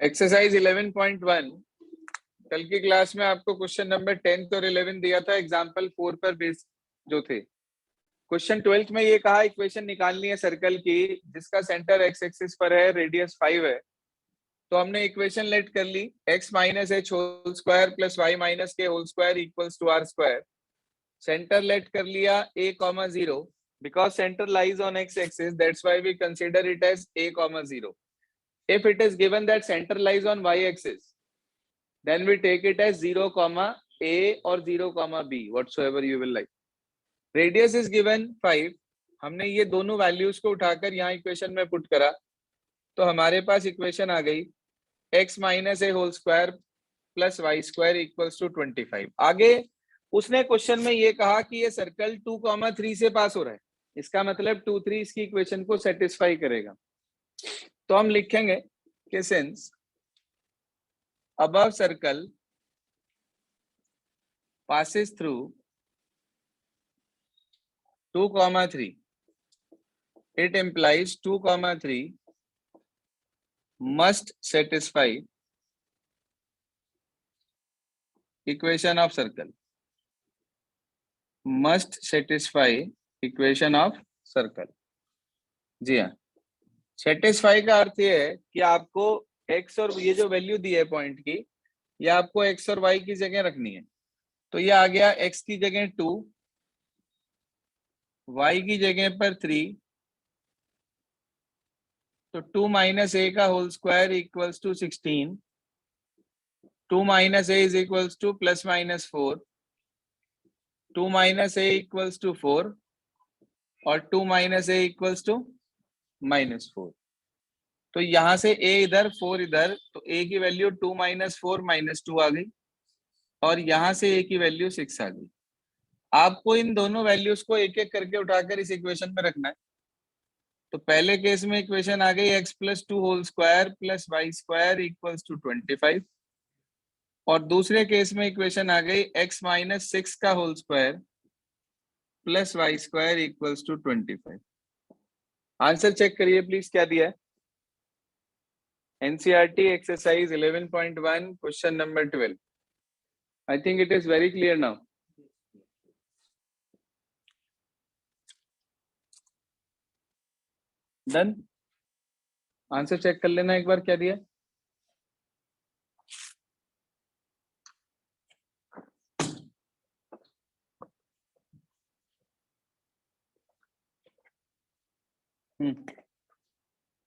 Exercise 11.1 कल की class में आपको क्वेश्चन नंबर 10 और 11 दिया था एग्जाम्पल 4 पर बेस जो थे। क्वेश्चन 12 में ये कहा इक्वेशन निकालनी है सर्कल की जिसका सेंटर एक्स एक्सिस पर है, रेडियस 5 है। तो हमने इक्वेशन लेट कर ली x minus h whole square plus y minus k whole square equals to r square. Centre let कर लिया a comma 0 because centre lies on x axis, that's why we consider it as a comma 0. If it is given that center lies on y-axis, then we take it as 0 comma a or 0 comma b, whatsoever you will like. Radius is given 5. हमने ये दोनों values को उठाकर यहाँ equation में put करा तो हमारे पास इक्वेशन आ गई x minus a whole square plus y square equals to 25. आगे उसने क्वेश्चन में ये कहा कि ये सर्कल 2,3 से पास हो रहा है, इसका मतलब 2, 3 इसकी इक्वेशन को सेटिस्फाई करेगा। तो हम लिखेंगे कि since above circle passes through 2,3, it implies 2,3 must satisfy equation of circle, must satisfy equation of circle. जी हाँ, सेटिस्फाई का अर्थ ये है कि आपको x और ये जो वैल्यू दी है पॉइंट की, ये आपको x और y की जगह रखनी है। तो ये आ गया x की जगह 2, y की जगह पर 3, तो 2 माइनस a का whole square equals to 16, 2 minus a is equals to plus minus 4, 2 minus a equals to 4 और 2 minus a equals to minus 4। तो यहां से a इधर 4 इधर, तो a की वैल्यू 2 माइनस 4 माइनस 2 आ गई और यहां से a की वैल्यू 6 आ गई। आपको इन दोनों वैल्यूज को एक एक करके उठाकर इस इक्वेशन में रखना है। तो पहले केस में इक्वेशन आ गई x plus 2 whole square plus y square equals to 25 और दूसरे केस में इक्वेशन आ गई x माइनस 6 का whole square plus y square equals to 25। Answer check करिए प्लीज, क्या दिया है। NCERT exercise 11.1 question number 12. I think it is very clear now. Done? Answer check कर लेना एक बार, क्या दिया।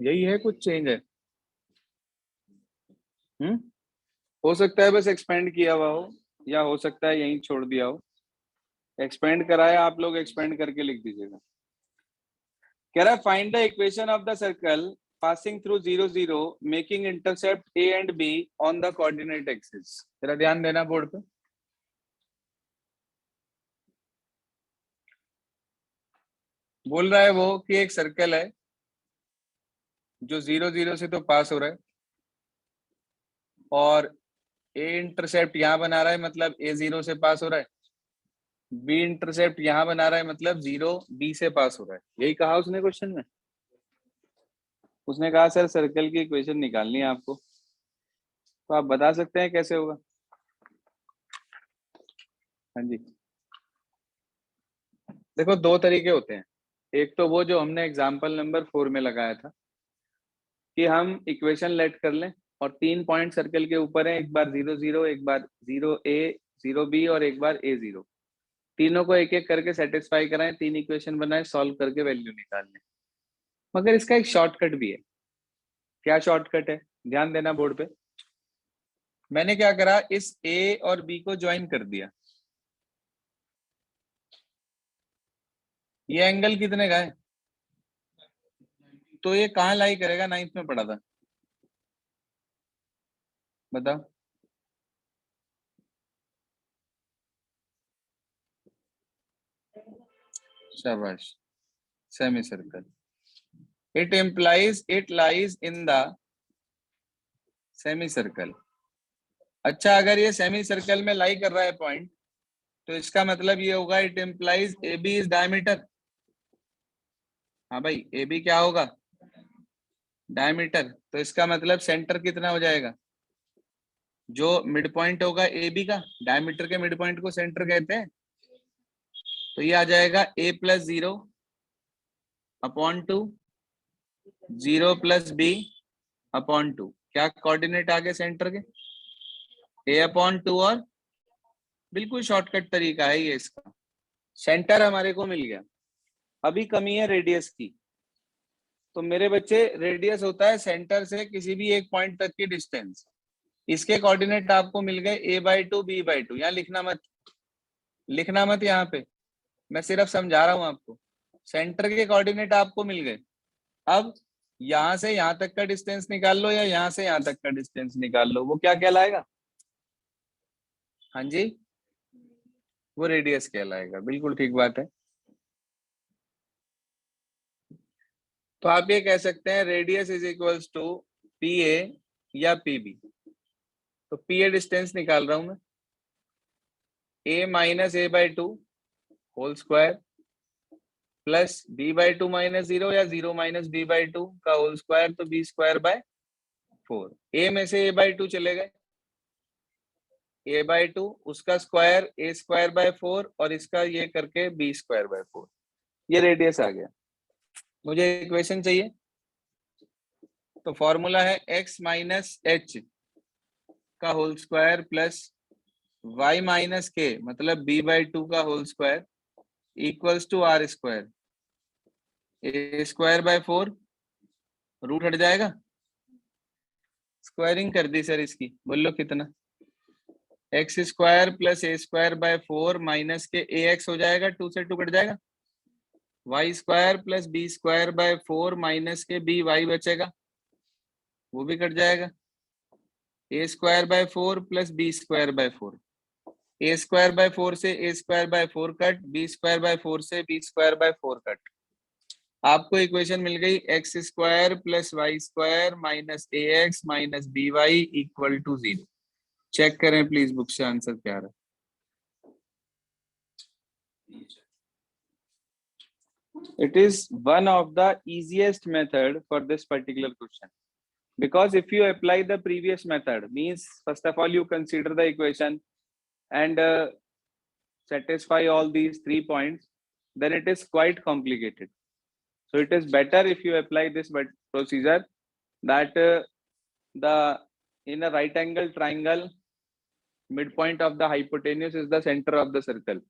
यही है, कुछ चेंज है। हो सकता है बस एक्सपेंड किया हुआ हो या हो सकता है यहीं छोड़ दिया हो। एक्सपेंड कराया आप लोग, एक्सपेंड करके लिख दीजिएगा। कह रहा है find the equation of the circle passing through 0, 0 making intercept a and b on the coordinate axis. जरा ध्यान देना बोर्ड पे। बोल रहा है वो कि एक सर्कल है जो 0, 0 से तो पास हो रहा है और a इंटरसेप्ट यहाँ बना रहा है, मतलब a 0 से पास हो रहा है, b इंटरसेप्ट यहाँ बना रहा है, मतलब 0 b से पास हो रहा है। यही कहा उसने क्वेश्चन में। उसने कहा सर सर्कल की इक्वेशन निकालनी है आपको, तो आप बता सकते हैं कैसे होगा। हाँ जी, देखो दो तरीके होते हैं। एक तो वो जो हमने एग्जाम्पल नंबर 4 में लगाया था कि हम इक्वेशन लेट कर लें और 3 पॉइंट सर्कल के ऊपर है, एक बार 0, 0, एक बार 0a, 0b और एक बार a, 0। तीनों को एक एक करके सेटिस्फाई कराएं, 3 इक्वेशन बनाए, सॉल्व करके वैल्यू निकाल लें। मगर इसका एक शॉर्टकट भी है। क्या शॉर्टकट है, ध्यान देना बोर्ड पे। मैंने क्या करा, इस a और b को ज्वाइन कर दिया। ये एंगल कितने का है, तो ये कहाँ लाई करेगा, 9th में पढ़ा था, बताओ। शाबाश, semi circle. It implies it lies in the semi circle. अच्छा, अगर ये सेमी सर्कल में लाई कर रहा है पॉइंट, तो इसका मतलब ये होगा it implies A B is diameter. हाँ भाई, ए बी क्या होगा, डायमीटर, तो इसका मतलब सेंटर कितना हो जाएगा, जो मिड पॉइंट होगा ए बी का, डायमीटर के मिड पॉइंट को सेंटर कहते हैं। तो ये आ जाएगा a plus 0 upon 2, 0 plus b upon 2। क्या कोऑर्डिनेट आ गए सेंटर के, a अपॉन 2, और बिल्कुल शॉर्टकट तरीका है ये इसका। सेंटर हमारे को मिल गया। अभी कमी है रेडियस की। तो मेरे बच्चे, रेडियस होता है सेंटर से किसी भी एक पॉइंट तक की डिस्टेंस। इसके कोऑर्डिनेट आपको मिल गए a/2 b/2। यहाँ लिखना मत, लिखना मत यहाँ पे, मैं सिर्फ समझा रहा हूं आपको। सेंटर के कोऑर्डिनेट आपको मिल गए। अब यहां से यहां तक का डिस्टेंस निकाल लो, या यहां से यहां तक का डिस्टेंस निकाल लो, वो क्या कहलाएगा, हाँ जी, वो रेडियस कहलाएगा। बिल्कुल ठीक बात है। तो आप ये कह सकते हैं radius is equals to P A या पी बी। तो पी ए डिस्टेंस निकाल रहा हूं मैं, a minus a/2 whole square plus b/2 minus 0 या 0 माइनस b/2 का होल स्क्वायर, तो b²/4। a में से a/2 चले गए, a/2 उसका स्क्वायर a²/4 और इसका ये करके b²/4। ये रेडियस आ गया। मुझे इक्वेशन चाहिए, तो फॉर्मूला है x माइनस h का whole square plus y minus k मतलब b/2 का whole square equals to r²। a²/4 root हट जाएगा, स्क्वायरिंग कर दी सर इसकी, बोलो कितना, x² प्लस a²/4 माइनस के ax हो जाएगा, 2 से 2 कट जाएगा, y² प्लस b²/4 माइनस के by बचेगा, वो भी कट जाएगा, a²/4 प्लस b²/4, a²/4 से a²/4 कट, b²/4 से b²/4 कट। आपको इक्वेशन मिल गई x² plus y² minus ax minus by equal to 0। Check करें प्लीज बुक से आंसर क्या रहा। It is one of the easiest method for this particular question, because if you apply the previous method, means first of all you consider the equation and satisfy all these 3 points, then it is quite complicated. So it is better if you apply this procedure, that the in a right angle triangle midpoint of the hypotenuse is the center of the circle।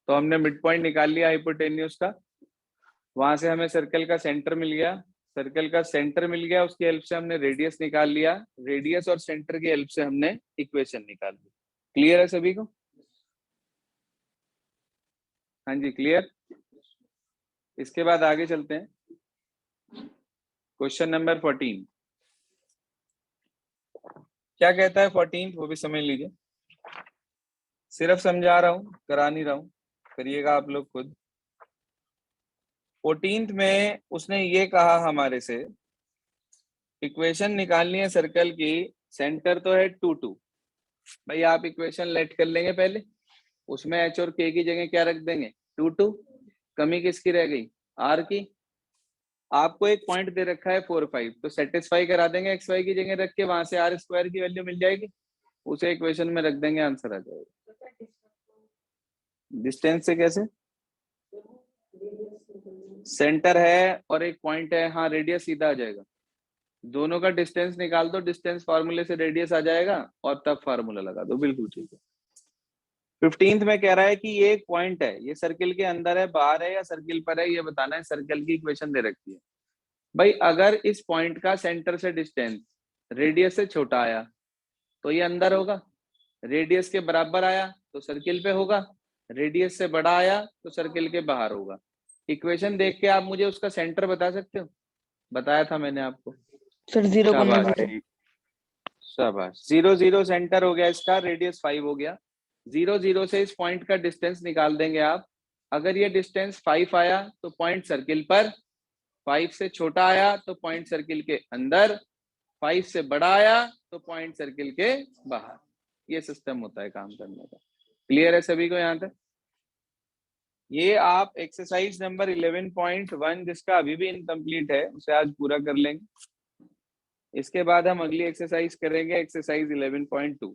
तो हमने midpoint निकाल लिया hypotenuse का, वहां से हमें circle का centre मिल गया, सर्कल का सेंटर मिल गया, उसकी हेल्प से हमने रेडियस निकाल लिया, रेडियस और सेंटर की हेल्प से हमने इक्वेशन निकाल ली। क्लियर है सभी को, हाँ जी क्लियर। इसके बाद आगे चलते हैं, क्वेश्चन नंबर 14 क्या कहता है, 14 वो भी समझ लीजिए, सिर्फ समझा रहा हूं, करा नहीं रहा हूं, करिएगा आप लोग खुद। 14 में उसने ये कहा हमारे से, इक्वेशन निकालनी है सर्कल की, सेंटर तो है 2 2। भाई आप इक्वेशन लेट कर लेंगे पहले, उसमें h और k की जगह क्या रख देंगे, 2 2। कमी किसकी रह गई, r की। आपको एक पॉइंट दे रखा है 4 5, तो सेटिस्फाई करा देंगे x y की जगह रख के, वहां से r² की वैल्यू मिल जाएगी, उसे इक्वेशन में रख देंगे, आंसर आ जाएगा। डिस्टेंस से कैसे, सेंटर है और एक पॉइंट है, हाँ रेडियस सीधा आ जाएगा, दोनों का डिस्टेंस निकाल दो, डिस्टेंस फार्मूले से रेडियस आ जाएगा और तब फार्मूला लगा दो, बिल्कुल ठीक है। 15th में कह रहा है कि ये एक पॉइंट है, ये सर्किल के अंदर है, बाहर है या सर्किल पर है, ये बताना है। सर्कल की इक्वेशन दे रखी है। भाई अगर इस पॉइंट का सेंटर से डिस्टेंस रेडियस से छोटा आया तो ये अंदर होगा, रेडियस के बराबर आया तो सर्किल पे होगा, रेडियस से बड़ा आया तो सर्किल के बाहर होगा। इक्वेशन देख के आप मुझे उसका सेंटर बता सकते हो, बताया था मैंने आपको सर 0,0। शाबाश, 0 0 सेंटर हो गया इसका, रेडियस 5 हो गया। 0 0 से इस पॉइंट का डिस्टेंस निकाल देंगे आप। अगर ये डिस्टेंस 5 आया तो पॉइंट सर्किल पर, 5 से छोटा आया तो पॉइंट सर्किल के अंदर, 5 से बड़ा आया तो पॉइंट सर्किल के बाहर। ये सिस्टम होता है काम करने का। क्लियर है सभी को यहाँ तक? ये आप एक्सरसाइज नंबर 11.1 जिसका अभी भी इनकम्प्लीट है उसे आज पूरा कर लेंगे। इसके बाद हम अगली एक्सरसाइज करेंगे, एक्सरसाइज 11.2।